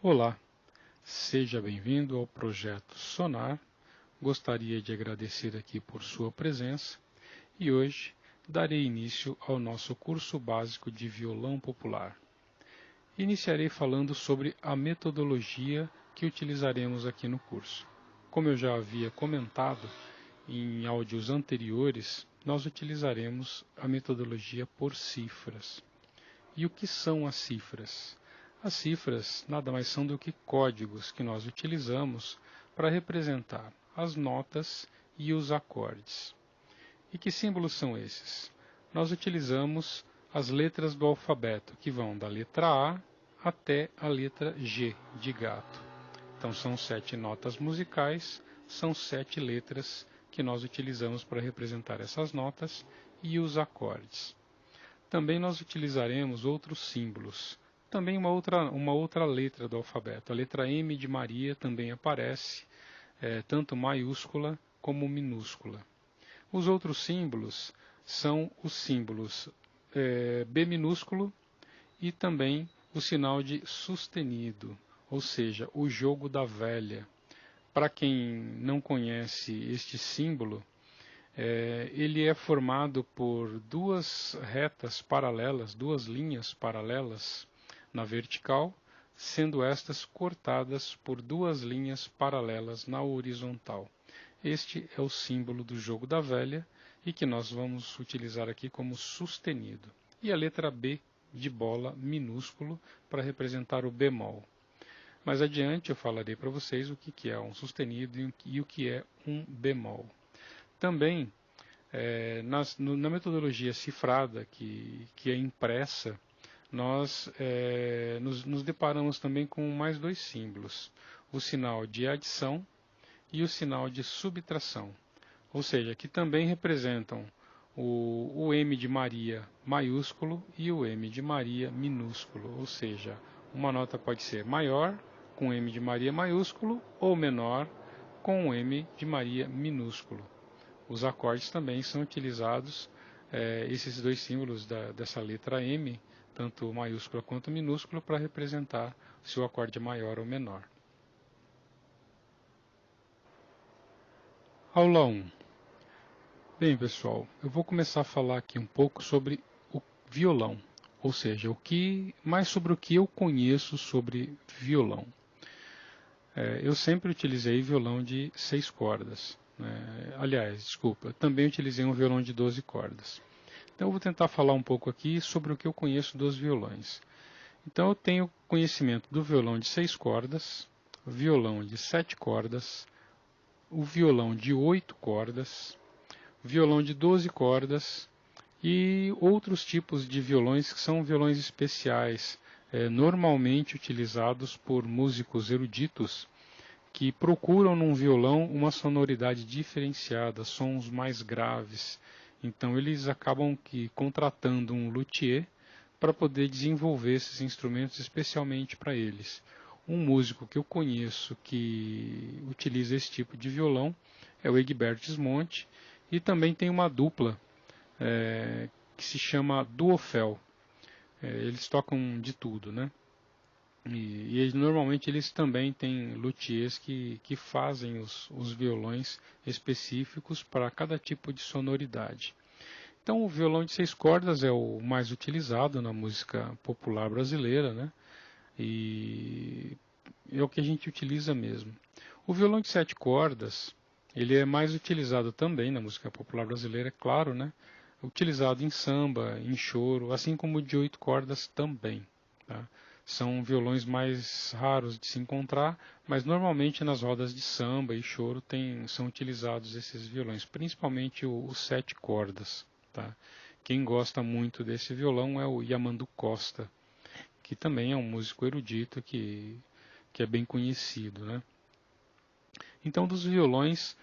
Olá, seja bem-vindo ao projeto Sonar. Gostaria de agradecer aqui por sua presença e hoje darei início ao nosso curso básico de violão popular. Iniciarei falando sobre a metodologia que utilizaremos aqui no curso. Como eu já havia comentado em áudios anteriores, nós utilizaremos a metodologia por cifras. E o que são as cifras? As cifras nada mais são do que códigos que nós utilizamos para representar as notas e os acordes. E que símbolos são esses? Nós utilizamos as letras do alfabeto, que vão da letra A até a letra G, de gato. Então são 7 notas musicais, são 7 letras que nós utilizamos para representar essas notas e os acordes. Também nós utilizaremos outros símbolos. Também uma outra letra do alfabeto. A letra M de Maria também aparece, tanto maiúscula como minúscula. Os outros símbolos são os símbolos B minúsculo e também o sinal de sustenido, ou seja, o jogo da velha. Para quem não conhece este símbolo, ele é formado por duas retas paralelas, duas linhas paralelas na vertical, sendo estas cortadas por duas linhas paralelas na horizontal. Este é o símbolo do jogo da velha e que nós vamos utilizar aqui como sustenido. E a letra B de bola minúsculo para representar o bemol. Mais adiante eu falarei para vocês o que é um sustenido e o que é um bemol. Também, na metodologia cifrada que é impressa, nós nos deparamos também com mais dois símbolos, o sinal de adição e o sinal de subtração, ou seja, que também representam o M de Maria maiúsculo e o M de Maria minúsculo, ou seja, uma nota pode ser maior com M de Maria maiúsculo ou menor com o M de Maria minúsculo. Os acordes também são utilizados, esses dois símbolos dessa letra M, tanto maiúscula quanto minúscula, para representar se o acorde é maior ou menor. Aula 1. Bem, pessoal, eu vou começar a falar aqui um pouco sobre o violão, ou seja, mais sobre o que eu conheço sobre violão. Eu sempre utilizei violão de 6 cordas. Aliás, desculpa, também utilizei um violão de 12 cordas. Então eu vou tentar falar um pouco aqui sobre o que eu conheço dos violões. Então eu tenho conhecimento do violão de 6 cordas, violão de 7 cordas, o violão de 8 cordas, violão de 12 cordas e outros tipos de violões que são violões especiais, normalmente utilizados por músicos eruditos que procuram num violão uma sonoridade diferenciada, sons mais graves. Então eles acabam contratando um luthier para poder desenvolver esses instrumentos especialmente para eles. Um músico que eu conheço que utiliza esse tipo de violão é o Egberto Gismonti, e também tem uma dupla que se chama Duofel. Eles tocam de tudo, né? E normalmente eles também têm luthiers que fazem os violões específicos para cada tipo de sonoridade. Então o violão de 6 cordas é o mais utilizado na música popular brasileira, né? E é o que a gente utiliza mesmo. O violão de 7 cordas, ele é mais utilizado também na música popular brasileira, é claro, né? Utilizado em samba, em choro, assim como o de 8 cordas também, tá? São violões mais raros de se encontrar, mas normalmente nas rodas de samba e choro são utilizados esses violões, principalmente os 7 cordas. Tá? Quem gosta muito desse violão é o Yamandu Costa, que também é um músico erudito que é bem conhecido. Né? Então, dos violões,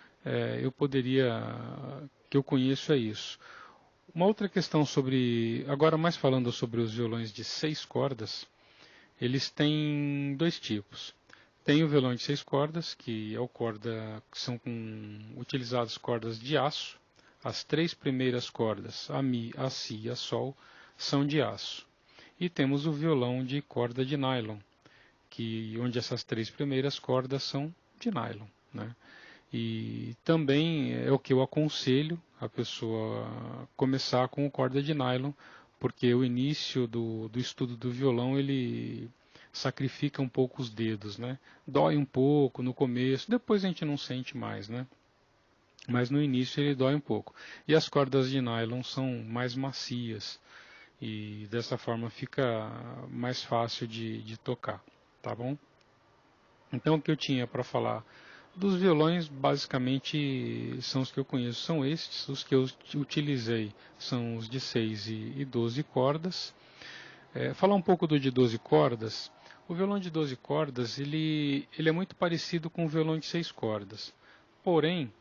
que eu conheço é isso. Uma outra questão agora mais falando sobre os violões de 6 cordas, eles têm dois tipos. Tem o violão de 6 cordas, que são utilizadas cordas de aço. As 3 primeiras cordas, a Mi, a Si e a Sol, são de aço. E temos o violão de corda de nylon, onde essas 3 primeiras cordas são de nylon, né? E também é o que eu aconselho a pessoa começar com corda de nylon, porque o início do estudo do violão ele sacrifica um pouco os dedos, né? Dói um pouco no começo, depois a gente não sente mais, né? Mas no início ele dói um pouco. E as cordas de nylon são mais macias e dessa forma fica mais fácil de tocar, tá bom? Então o que eu tinha para falar dos violões, basicamente são os que eu conheço, são estes. Os que eu utilizei são os de 6 e 12 cordas. Falar um pouco do de 12 cordas. O violão de 12 cordas ele é muito parecido com o violão de 6 cordas. Porém,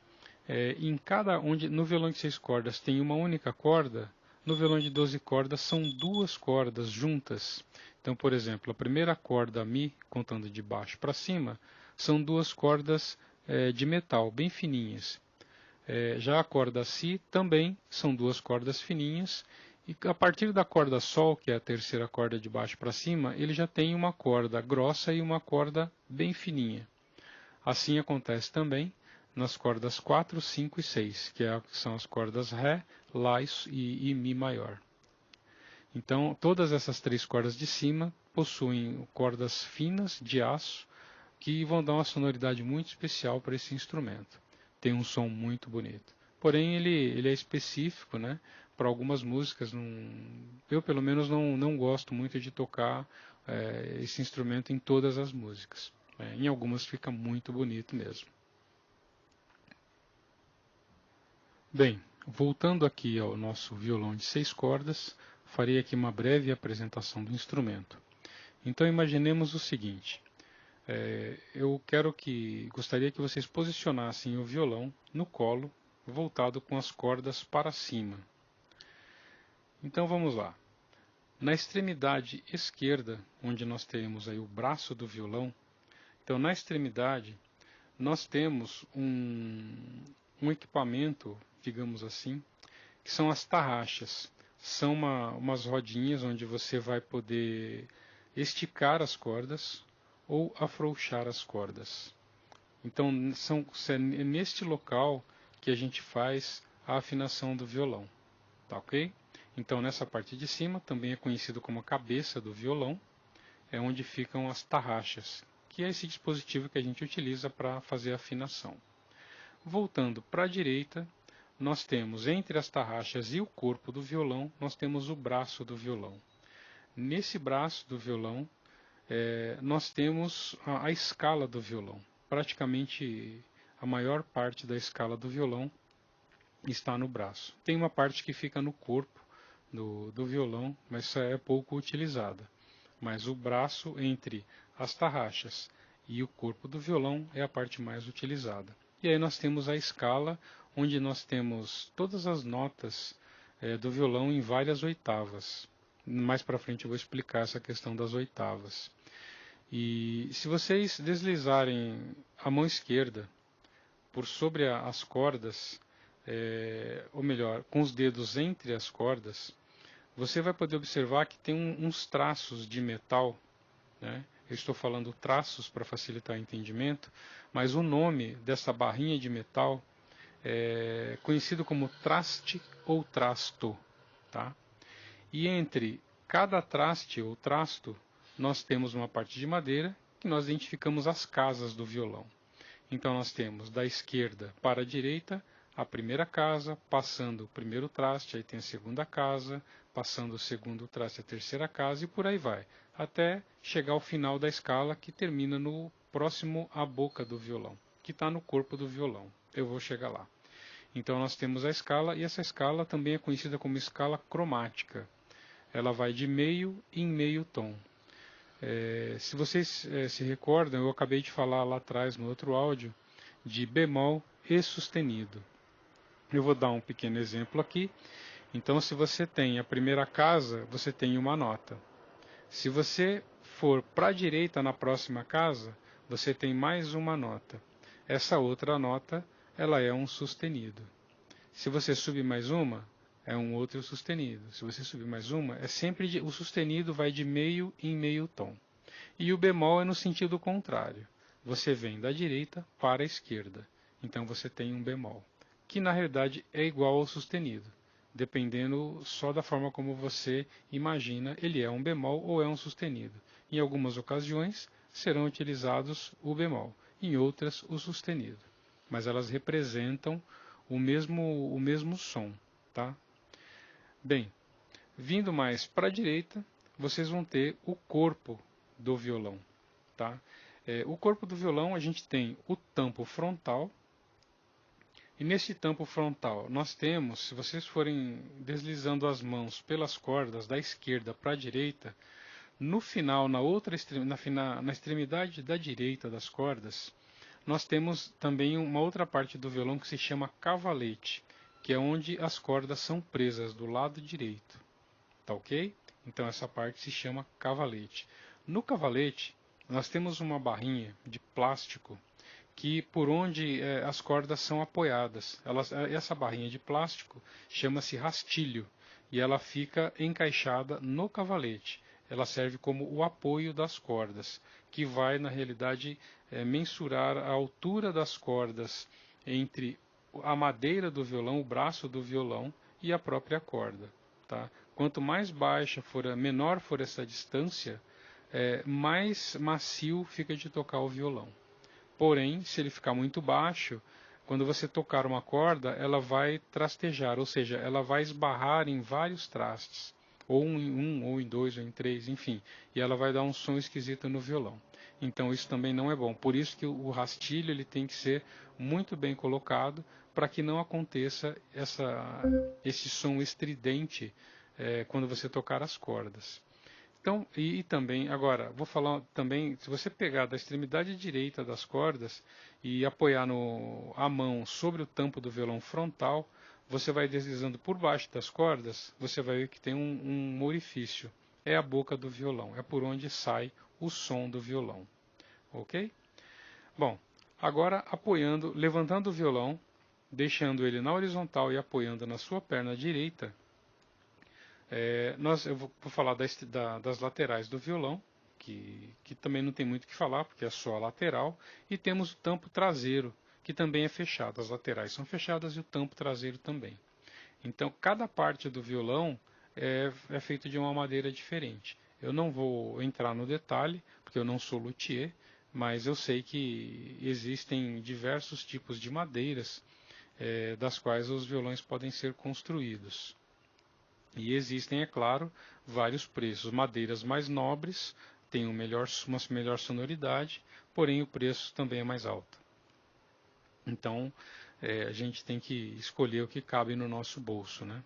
no violão de 6 cordas tem uma única corda, no violão de 12 cordas são 2 cordas juntas. Então, por exemplo, a primeira corda Mi, contando de baixo para cima, são 2 cordas de metal, bem fininhas. Já a corda Si também são 2 cordas fininhas. E a partir da corda Sol, que é a terceira corda de baixo para cima, ele já tem uma corda grossa e uma corda bem fininha. Assim acontece também nas cordas 4, 5 e 6, que são as cordas Ré, Lá e Mi maior. Então, todas essas 3 cordas de cima possuem cordas finas de aço que vão dar uma sonoridade muito especial para esse instrumento. Tem um som muito bonito. Porém, ele é específico, né? Para algumas músicas. Eu, pelo menos, não gosto muito de tocar esse instrumento em todas as músicas. Em algumas fica muito bonito mesmo. Bem, voltando aqui ao nosso violão de 6 cordas, farei aqui uma breve apresentação do instrumento. Então imaginemos o seguinte, gostaria que vocês posicionassem o violão no colo, voltado com as cordas para cima. Então vamos lá. Na extremidade esquerda, onde nós temos aí o braço do violão, então na extremidade nós temos um equipamento, digamos assim, que são as tarraxas. São umas rodinhas onde você vai poder esticar as cordas ou afrouxar as cordas. Então, é neste local que a gente faz a afinação do violão. Tá ok? Então, nessa parte de cima, também é conhecido como a cabeça do violão, é onde ficam as tarraxas, que é esse dispositivo que a gente utiliza para fazer a afinação. Voltando para a direita, nós temos entre as tarraxas e o corpo do violão, nós temos o braço do violão. Nesse braço do violão, nós temos a escala do violão. Praticamente a maior parte da escala do violão está no braço. Tem uma parte que fica no corpo do violão, mas essa é pouco utilizada. Mas o braço entre as tarraxas e o corpo do violão é a parte mais utilizada. E aí nós temos a escala, onde nós temos todas as notas do violão em várias oitavas. Mais para frente eu vou explicar essa questão das oitavas. E se vocês deslizarem a mão esquerda por sobre as cordas, ou melhor, com os dedos entre as cordas, você vai poder observar que tem uns traços de metal, né? Eu estou falando traços para facilitar o entendimento, mas o nome dessa barrinha de metal é conhecido como traste ou trasto. Tá? E entre cada traste ou trasto, nós temos uma parte de madeira que nós identificamos as casas do violão. Então nós temos da esquerda para a direita a primeira casa, passando o primeiro traste, aí tem a segunda casa, passando o segundo traste, a terceira casa e por aí vai, até chegar ao final da escala que termina no próximo à boca do violão, que está no corpo do violão. Eu vou chegar lá. Então nós temos a escala e essa escala também é conhecida como escala cromática. Ela vai de meio em meio tom. Se vocês se recordam, eu acabei de falar lá atrás no outro áudio de bemol e sustenido. Eu vou dar um pequeno exemplo aqui. Então, se você tem a primeira casa, você tem uma nota. Se você for para a direita na próxima casa, você tem mais uma nota. Essa outra nota, ela é um sustenido. Se você subir mais uma, é um outro sustenido. Se você subir mais uma, o sustenido vai de meio em meio tom. E o bemol é no sentido contrário. Você vem da direita para a esquerda. Então você tem um bemol, que na realidade é igual ao sustenido. Dependendo só da forma como você imagina, ele é um bemol ou é um sustenido. Em algumas ocasiões serão utilizados o bemol, em outras o sustenido. Mas elas representam o mesmo som, tá? Bem, vindo mais para a direita, vocês vão ter o corpo do violão, tá? O corpo do violão a gente tem o tampo frontal, e nesse tampo frontal nós temos, se vocês forem deslizando as mãos pelas cordas da esquerda para a direita, no final, na extremidade da direita das cordas, nós temos também uma outra parte do violão que se chama cavalete, que é onde as cordas são presas do lado direito. Tá ok? Então essa parte se chama cavalete. No cavalete, nós temos uma barrinha de plástico que por onde as cordas são apoiadas. Essa barrinha de plástico chama-se rastilho e ela fica encaixada no cavalete. Ela serve como o apoio das cordas, que vai na realidade mensurar a altura das cordas entre a madeira do violão, o braço do violão e a própria corda. Tá? Quanto mais baixa menor for essa distância, mais macio fica de tocar o violão. Porém, se ele ficar muito baixo, quando você tocar uma corda, ela vai trastejar, ou seja, ela vai esbarrar em vários trastes, ou em um, ou em dois, ou em três, enfim, e ela vai dar um som esquisito no violão. Então isso também não é bom. Por isso que o rastilho ele tem que ser muito bem colocado para que não aconteça esse som estridente quando você tocar as cordas. Então, e também, agora, vou falar também, se você pegar da extremidade direita das cordas e apoiar a mão sobre o tampo do violão frontal, você vai deslizando por baixo das cordas, você vai ver que tem um orifício. É a boca do violão, é por onde sai o som do violão. Ok? Bom, agora levantando o violão, deixando ele na horizontal e apoiando na sua perna direita, eu vou falar das laterais do violão, que também não tem muito o que falar, porque é só a lateral, e temos o tampo traseiro, que também é fechado. As laterais são fechadas e o tampo traseiro também. Então, cada parte do violão é feito de uma madeira diferente. Eu não vou entrar no detalhe, porque eu não sou luthier, mas eu sei que existem diversos tipos de madeiras das quais os violões podem ser construídos. E existem, é claro, vários preços. Madeiras mais nobres têm uma melhor sonoridade, porém o preço também é mais alto. Então, a gente tem que escolher o que cabe no nosso bolso, né?